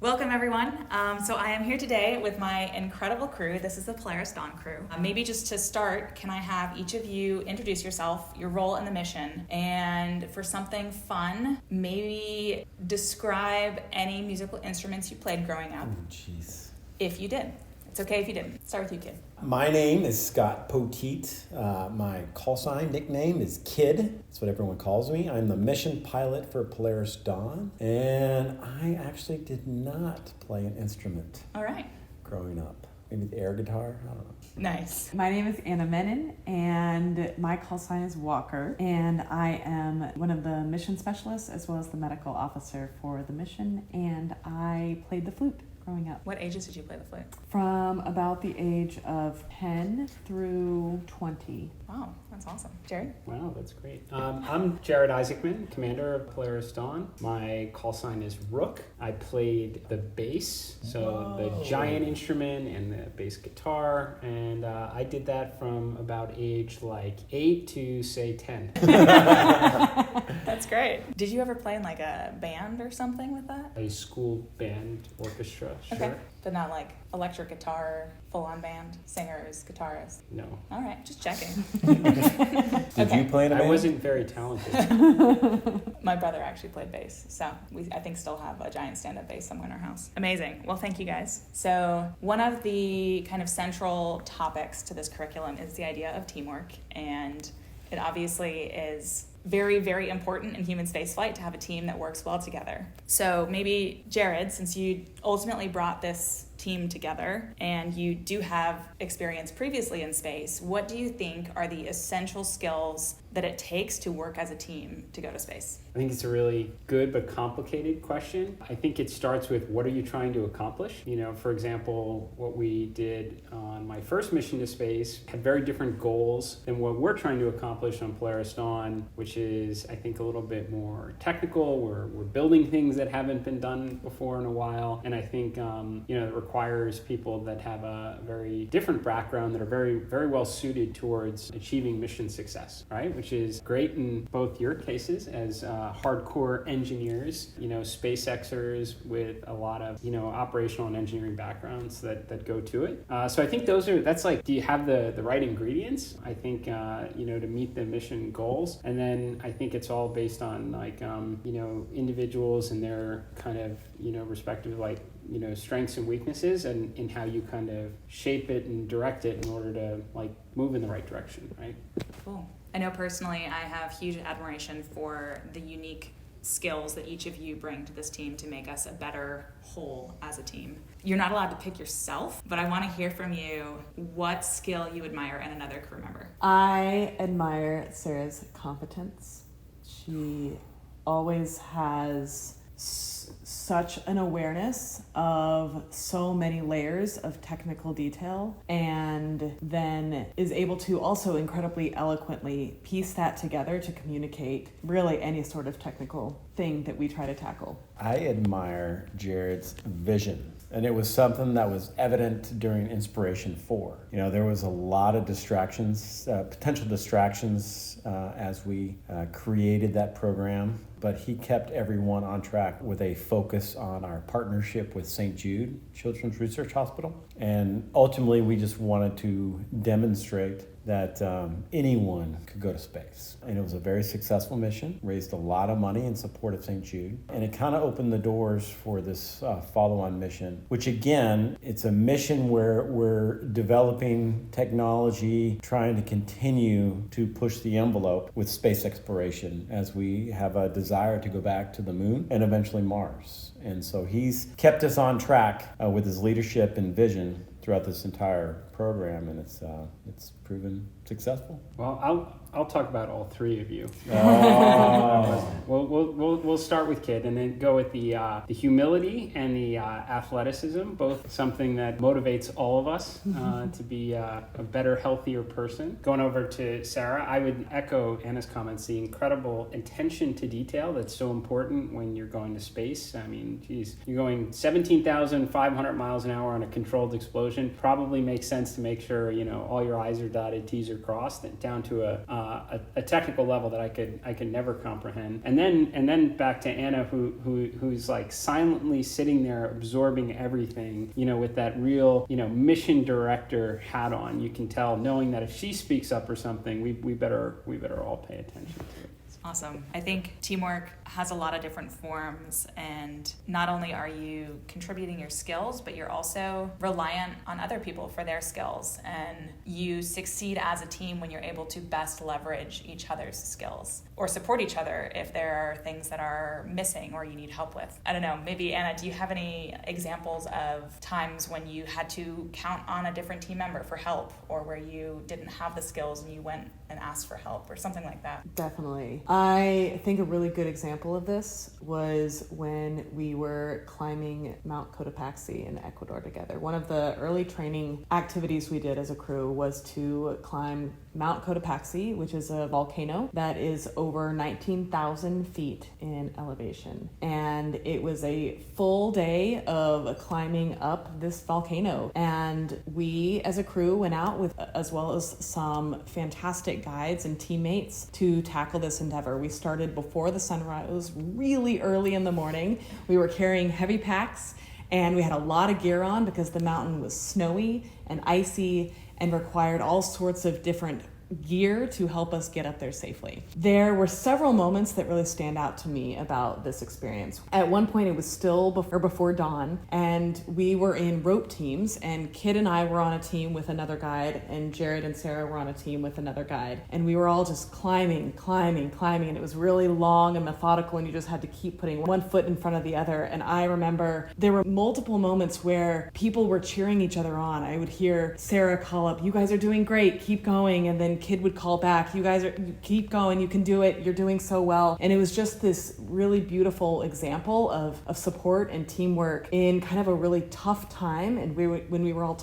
Welcome everyone. So I am here today with my incredible crew. This is the Polaris Dawn crew. Maybe just to start, can I have each of you introduce yourself, your role in the mission, and for something fun, maybe describe any musical instruments you played growing up. Oh, jeez. If you did. It's okay if you didn't. Start with you, Kid. My name is Scott Poteet. My call sign nickname is Kid. That's what everyone calls me. I'm the mission pilot for Polaris Dawn, and I actually did not play an instrument All right. growing up. Maybe the air guitar? I don't know. Nice. My name is Anna Menon, and my call sign is Walker, and I am one of the mission specialists as well as the medical officer for the mission, and I played the flute growing up. What ages did you play the flute? From about the age of 10 through 20. Wow, that's awesome. Jared? Wow, that's great. I'm Jared Isaacman, commander of Polaris Dawn. My call sign is Rook. I played the bass, so the giant instrument and the bass guitar, and I did that from about age 8 to say 10. That's great. Did you ever play in a band or something with that? A school band orchestra, sure. Okay. But not electric guitar, full-on band, singers, guitarists. No. All right, just checking. Did you play in a band? I wasn't very talented. My brother actually played bass, so we, I think, still have a giant stand-up bass somewhere in our house. Amazing. Well, thank you guys. So one of the kind of central topics to this curriculum is the idea of teamwork, and it obviously is very, very important in human spaceflight to have a team that works well together. So maybe, Jared, since you ultimately brought this team together and you do have experience previously in space, what do you think are the essential skills that it takes to work as a team to go to space? I think it's a really good but complicated question. I think it starts with, what are you trying to accomplish? For example, what we did on my first mission to space had very different goals than what we're trying to accomplish on Polaris Dawn, which is, I think, a little bit more technical. We're building things that haven't been done before in a while. And I think, it requires people that have a very different background that are very, very well suited towards achieving mission success, right? Which is great in both your cases as hardcore engineers, SpaceXers with a lot of, operational and engineering backgrounds that go to it. So I think that's do you have the right ingredients? I think, to meet the mission goals. And then I think it's all based on individuals and their kind of, respective strengths and weaknesses and in how you kind of shape it and direct it in order to move in the right direction, right? Cool. I know personally I have huge admiration for the unique skills that each of you bring to this team to make us a better whole as a team. You're not allowed to pick yourself, but I want to hear from you what skill you admire in another crew member. I admire Sarah's competence. She always has such an awareness of so many layers of technical detail, and then is able to also incredibly eloquently piece that together to communicate really any sort of technical thing that we try to tackle. I admire Jared's vision. And it was something that was evident during Inspiration 4. There was a lot of distractions, potential distractions as we created that program, but he kept everyone on track with a focus on our partnership with St. Jude Children's Research Hospital. And ultimately, we just wanted to demonstrate that anyone could go to space. And it was a very successful mission, raised a lot of money in support of St. Jude. And it kind of opened the doors for this follow-on mission, which again, it's a mission where we're developing technology, trying to continue to push the envelope with space exploration as we have a desire to go back to the moon and eventually Mars. And so he's kept us on track with his leadership and vision throughout this entire program, and it's proven successful. Well, I'll talk about all three of you. Oh. We'll start with Kid and then go with the humility and the athleticism, both something that motivates all of us to be a better, healthier person. Going over to Sarah, I would echo Anna's comments, the incredible attention to detail that's so important when you're going to space. I mean, geez, you're going 17,500 miles an hour on a controlled explosion. Probably makes sense to make sure, all your I's are dotted, T's are across down to a technical level that I could never comprehend. And then back to Anna, who's like silently sitting there absorbing everything, with that real, mission director hat on. You can tell, knowing that if she speaks up or something, we better all pay attention to it. Awesome. I think teamwork has a lot of different forms, and not only are you contributing your skills, but you're also reliant on other people for their skills, and you succeed as a team when you're able to best leverage each other's skills or support each other if there are things that are missing or you need help with. I don't know, maybe Anna, do you have any examples of times when you had to count on a different team member for help, or where you didn't have the skills and you went and asked for help or something like that? Definitely. I think a really good example of this was when we were climbing Mount Cotopaxi in Ecuador together. One of the early training activities we did as a crew was to climb Mount Cotopaxi, which is a volcano that is over 19,000 feet in elevation. And it was a full day of climbing up this volcano. And we as a crew went out with, as well as some fantastic guides and teammates, to tackle this endeavor. We started before the sunrise, really early in the morning. We were carrying heavy packs, and we had a lot of gear on because the mountain was snowy and icy and required all sorts of different gear to help us get up there safely. There were several moments that really stand out to me about this experience. At one point, it was still before dawn, and we were in rope teams, and Kid and I were on a team with another guide, and Jared and Sarah were on a team with another guide. And we were all just climbing, and it was really long and methodical, and you just had to keep putting one foot in front of the other. And I remember there were multiple moments where people were cheering each other on. I would hear Sarah call up, "You guys are doing great, keep going," and then Kid would call back, you keep going, you can do it, you're doing so well." And it was just this really beautiful example of support and teamwork in kind of a really tough time, and when we were all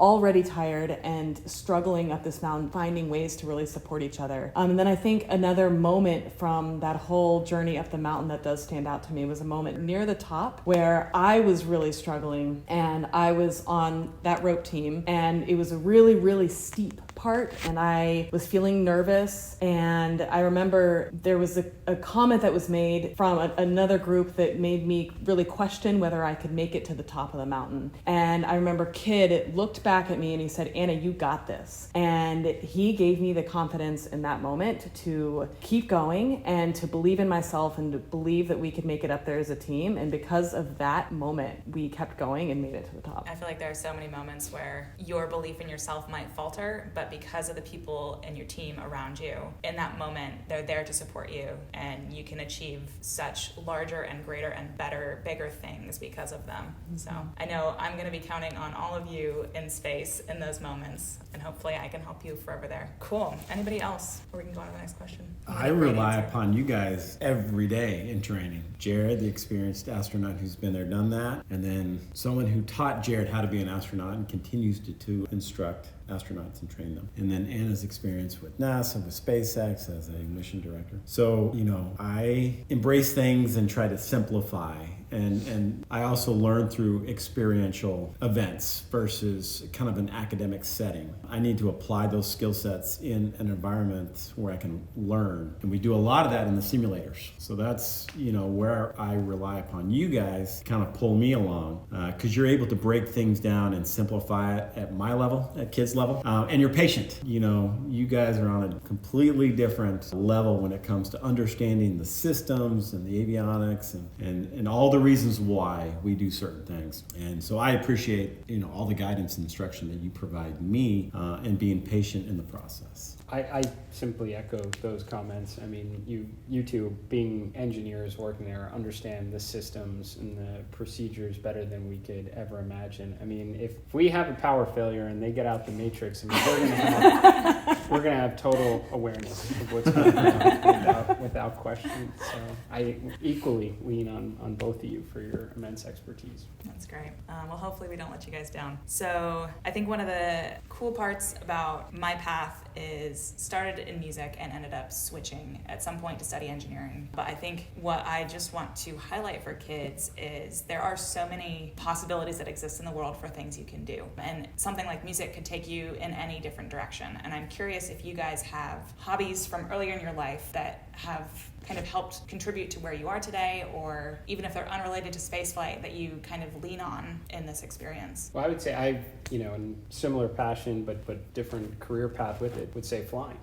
already tired and struggling up this mountain, finding ways to really support each other. And then I think another moment from that whole journey up the mountain that does stand out to me was a moment near the top where I was really struggling, and I was on that rope team, and it was a really, really steep part, and I was feeling nervous. And I remember there was a comment that was made from another group that made me really question whether I could make it to the top of the mountain. And I remember Kid looked back at me and he said, "Anna, you got this." And he gave me the confidence in that moment to keep going and to believe in myself and to believe that we could make it up there as a team. And because of that moment, we kept going and made it to the top. I feel like there are so many moments where your belief in yourself might falter, but because of the people in your team around you, in that moment, they're there to support you, and you can achieve such larger and greater and bigger things because of them. So I know I'm going to be counting on all of you in space in those moments, and hopefully I can help you forever there. Cool. Anybody else? Or we can go on to the next question. I rely upon you guys every day in training. Jared, the experienced astronaut who's been there, done that, and then someone who taught Jared how to be an astronaut and continues to instruct astronauts and train them. And then Anna's experience with NASA, with SpaceX as a mission director. So, I embrace things and try to simplify. And I also learn through experiential events versus kind of an academic setting. I need to apply those skill sets in an environment where I can learn. And we do a lot of that in the simulators. So that's, where I rely upon you guys to kind of pull me along, because you're able to break things down and simplify it at my level, at kids' level. And you're patient. You guys are on a completely different level when it comes to understanding the systems and the avionics and all the reasons why we do certain things. And so I appreciate, all the guidance and instruction that you provide me, and being patient in the process. I simply echo those comments. I mean, you two, being engineers working there, understand the systems and the procedures better than we could ever imagine. I mean, if we have a power failure and they get out the matrix, we're gonna have total awareness of what's going on without question. So I equally lean on both of of you for your immense expertise. That's great. Well, hopefully we don't let you guys down. So I think one of the cool parts about my path is started in music and ended up switching at some point to study engineering. But I think what I just want to highlight for kids is there are so many possibilities that exist in the world for things you can do. And something like music could take you in any different direction. And I'm curious if you guys have hobbies from earlier in your life that have kind of helped contribute to where you are today, or even if they're unrelated to spaceflight, that you kind of lean on in this experience. Well, I would say I've, a similar passion, but different career path with it, would say flying.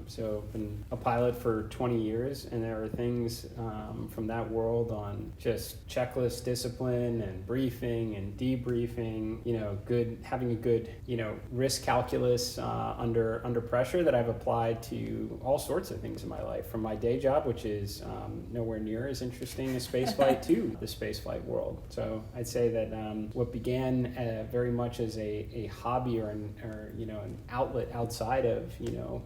So I've been a pilot for 20 years, and there are things from that world on just checklist discipline and briefing and debriefing, having a good, risk calculus under pressure that I've applied to all sorts of things in my life, from my day job, which is nowhere near as interesting as spaceflight, to the spaceflight world. So I'd say that what began very much as a hobby or an outlet outside of,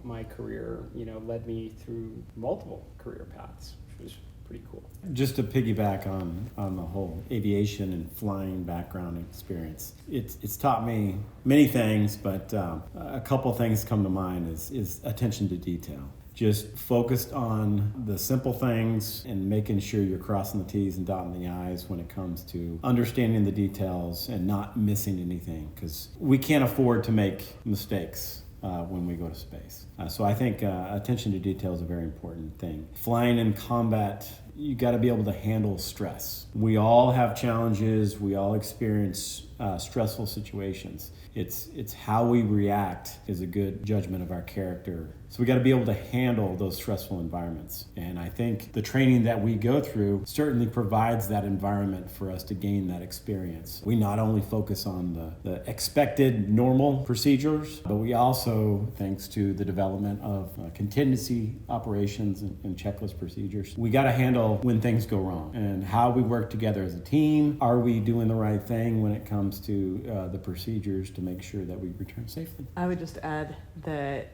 my career, led me through multiple career paths, which was pretty cool. Just to piggyback on the whole aviation and flying background experience, it's taught me many things, but a couple things come to mind is attention to detail. Just focused on the simple things and making sure you're crossing the T's and dotting the I's when it comes to understanding the details and not missing anything, because we can't afford to make mistakes when we go to space. So I think attention to detail is a very important thing. Flying in combat, you got to be able to handle stress. We all have challenges. We all experience stressful situations. It's how we react is a good judgment of our character. So we got to be able to handle those stressful environments. And I think the training that we go through certainly provides that environment for us to gain that experience. We not only focus on the expected normal procedures, but we also, thanks to the development of contingency operations and checklist procedures, we got to handle when things go wrong and how we work together as a team. Are we doing the right thing when it comes to the procedures to make sure that we return safely? I would just add that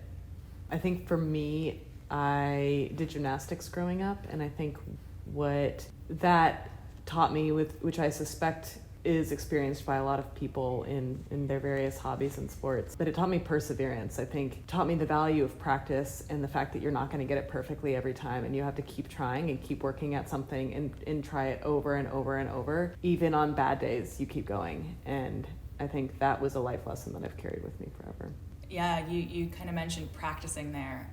I think for me, I did gymnastics growing up, and I think what that taught me, which I suspect is experienced by a lot of people in their various hobbies and sports, but it taught me perseverance. I think it taught me the value of practice and the fact that you're not going to get it perfectly every time, and you have to keep trying and keep working at something and try it over and over and over. Even on bad days, you keep going. And I think that was a life lesson that I've carried with me forever. Yeah, you kind of mentioned practicing there.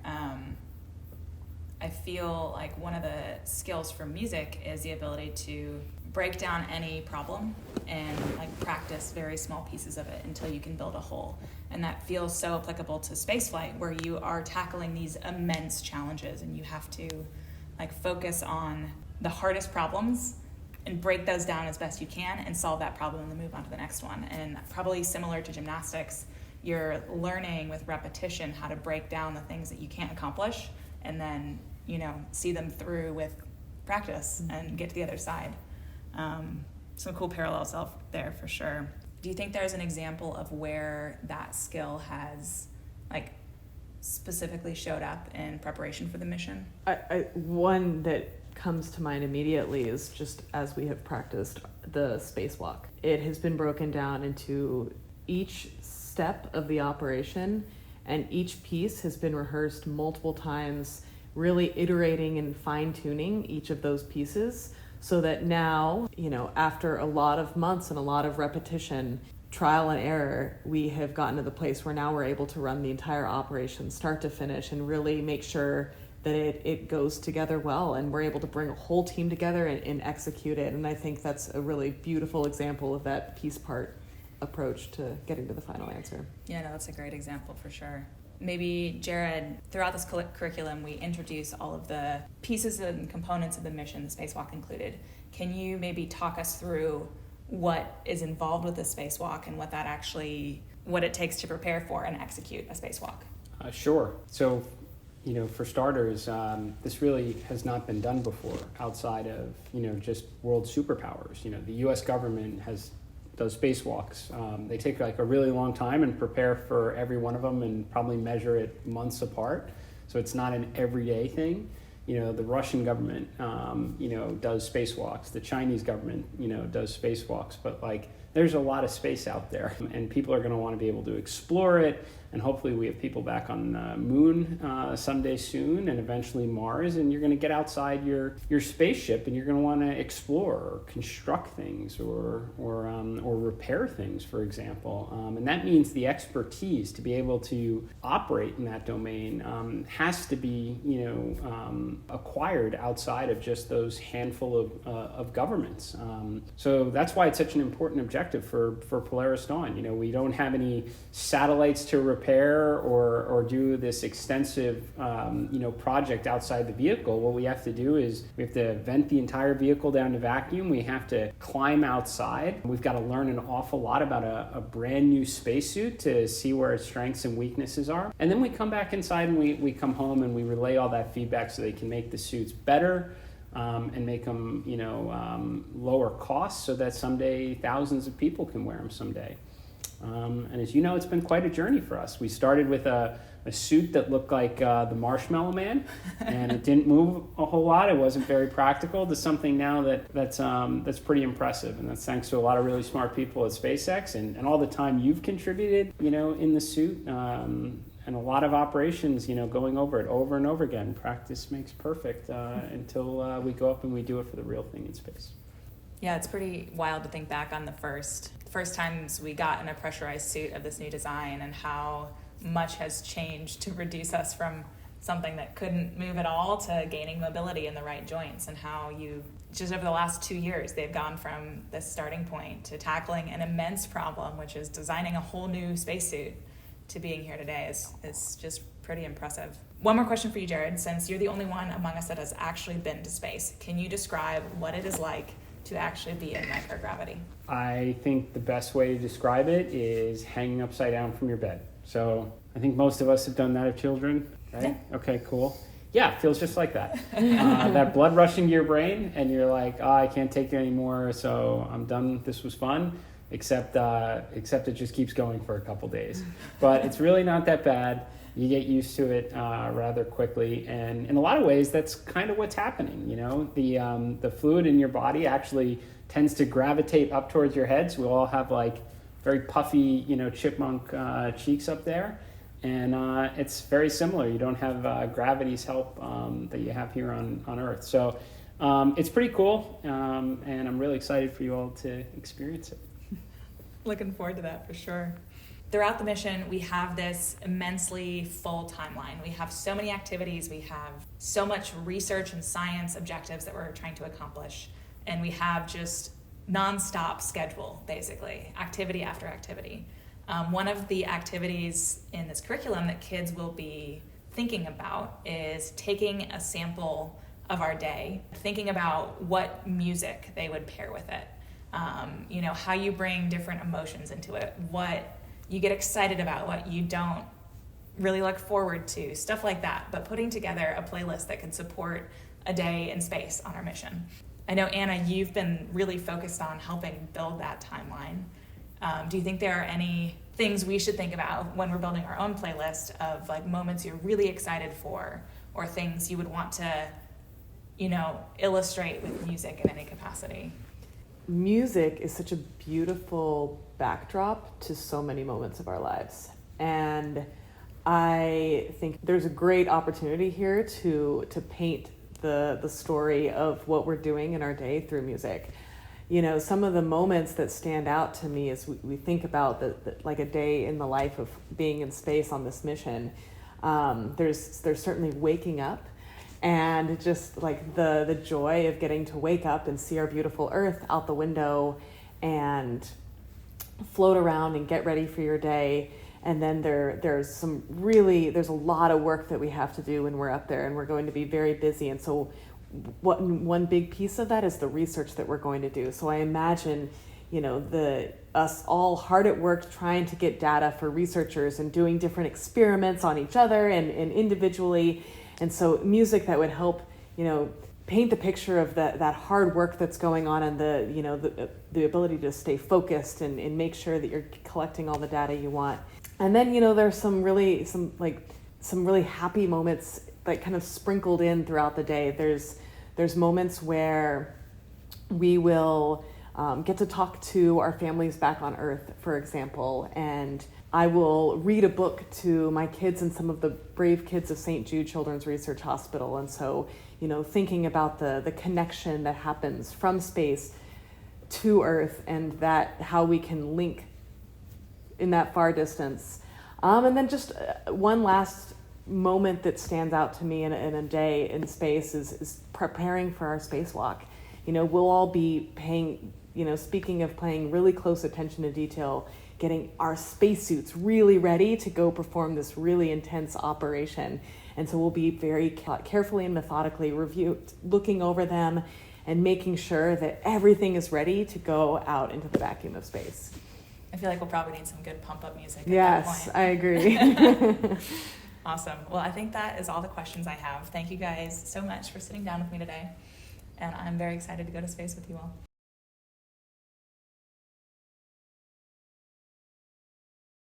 I feel like one of the skills for music is the ability to break down any problem and practice very small pieces of it until you can build a whole. And that feels so applicable to spaceflight, where you are tackling these immense challenges and you have to focus on the hardest problems and break those down as best you can and solve that problem and then move on to the next one. And probably similar to gymnastics, you're learning with repetition how to break down the things that you can't accomplish and then, see them through with practice and get to the other side. Some cool parallels out there for sure. Do you think there's an example of where that skill has specifically showed up in preparation for the mission? One that comes to mind immediately is just as we have practiced the spacewalk. It has been broken down into each step of the operation, and each piece has been rehearsed multiple times, really iterating and fine-tuning each of those pieces, so that now, after a lot of months and a lot of repetition, trial and error, we have gotten to the place where now we're able to run the entire operation start to finish and really make sure that it goes together well, and we're able to bring a whole team together and execute it. And I think that's a really beautiful example of that piece part approach to getting to the final answer. Yeah, no, that's a great example for sure. Maybe, Jared, throughout this curriculum, we introduce all of the pieces and components of the mission, the spacewalk included. Can you maybe talk us through what is involved with the spacewalk and what it takes to prepare for and execute a spacewalk? Sure. So, for starters, this really has not been done before outside of, just world superpowers. The U.S. government does spacewalks. They take a really long time and prepare for every one of them and probably measure it months apart. So it's not an everyday thing. the Russian government, does spacewalks. The Chinese government, does spacewalks. But like, there's a lot of space out there, and people are going to want to be able to explore it. And hopefully we have people back on the moon someday soon, and eventually Mars. And you're going to get outside your spaceship, and you're going to want to explore or construct things or repair things, for example. And that means the expertise to be able to operate in that domain has to be acquired outside of just those handful of governments. So that's why it's such an important objective for Polaris Dawn. We don't have any satellites to repair or do this extensive project outside the vehicle. What we have to do is we have to vent the entire vehicle down to vacuum. We have to climb outside. We've got to learn an awful lot about a brand new spacesuit to see where its strengths and weaknesses are. And then we come back inside and we come home and we relay all that feedback so they can make the suits better and make them lower cost so that someday thousands of people can wear them someday. And as you know, it's been quite a journey for us. We started with a suit that looked like the Marshmallow Man, and it didn't move a whole lot. It wasn't very practical, to something now that's pretty impressive. And that's thanks to a lot of really smart people at SpaceX and all the time you've contributed, in the suit, and a lot of operations, going over it over and over again. Practice makes perfect until we go up and we do it for the real thing in space. Yeah, it's pretty wild to think back on the first times we got in a pressurized suit of this new design and how much has changed to reduce us from something that couldn't move at all to gaining mobility in the right joints, and how you, just over the last 2 years, they've gone from this starting point to tackling an immense problem, which is designing a whole new spacesuit, to being here today is just pretty impressive. One more question for you, Jared. Since you're the only one among us that has actually been to space, can you describe what it is like to actually be in microgravity? I think the best way to describe it is hanging upside down from your bed. So I think most of us have done that as children, right? Yeah. Okay, cool. Yeah, it feels just like that. That blood rushing to your brain, and you're like, I can't take it anymore, so I'm done. This was fun, except it just keeps going for a couple days. But it's really not that bad. You get used to it rather quickly, and in a lot of ways, that's kind of what's happening. The fluid in your body actually tends to gravitate up towards your head. So we all have like very puffy, chipmunk cheeks up there, and it's very similar. You don't have gravity's help that you have here on Earth. So it's pretty cool, and I'm really excited for you all to experience it. Looking forward to that for sure. Throughout the mission, we have this immensely full timeline. We have so many activities, we have so much research and science objectives that we're trying to accomplish, and we have just nonstop schedule, basically, activity after activity. One of the activities in this curriculum that kids will be thinking about is taking a sample of our day, thinking about what music they would pair with it, how you bring different emotions into it, what you get excited about, what you don't really look forward to, stuff like that, but putting together a playlist that could support a day in space on our mission. I know, Anna, you've been really focused on helping build that timeline. Do you think there are any things we should think about when we're building our own playlist of like moments you're really excited for, or things you would want to, illustrate with music in any capacity? Music is such a beautiful backdrop to so many moments of our lives. And I think there's a great opportunity here to paint the story of what we're doing in our day through music. Some of the moments that stand out to me as we think about like a day in the life of being in space on this mission. There's certainly waking up, and just like the joy of getting to wake up and see our beautiful Earth out the window and float around and get ready for your day. And then there's a lot of work that we have to do when we're up there, and we're going to be very busy. And so one big piece of that is the research that we're going to do. So I imagine, us all hard at work trying to get data for researchers and doing different experiments on each other and individually. And so music that would help, paint the picture of that hard work that's going on, and the ability to stay focused and make sure that you're collecting all the data you want. And then, there's some really happy moments like kind of sprinkled in throughout the day. There's moments where we will get to talk to our families back on Earth, for example, and I will read a book to my kids and some of the brave kids of St. Jude Children's Research Hospital. And so, thinking about the connection that happens from space to Earth and that how we can link in that far distance. And then just one last moment that stands out to me in a day in space is preparing for our spacewalk. We'll all be paying, speaking of paying really close attention to detail, getting our spacesuits really ready to go perform this really intense operation. And so we'll be very carefully and methodically looking over them and making sure that everything is ready to go out into the vacuum of space. I feel like we'll probably need some good pump-up music at Yes, that point. I agree. Awesome. Well, I think that is all the questions I have. Thank you guys so much for sitting down with me today. And I'm very excited to go to space with you all.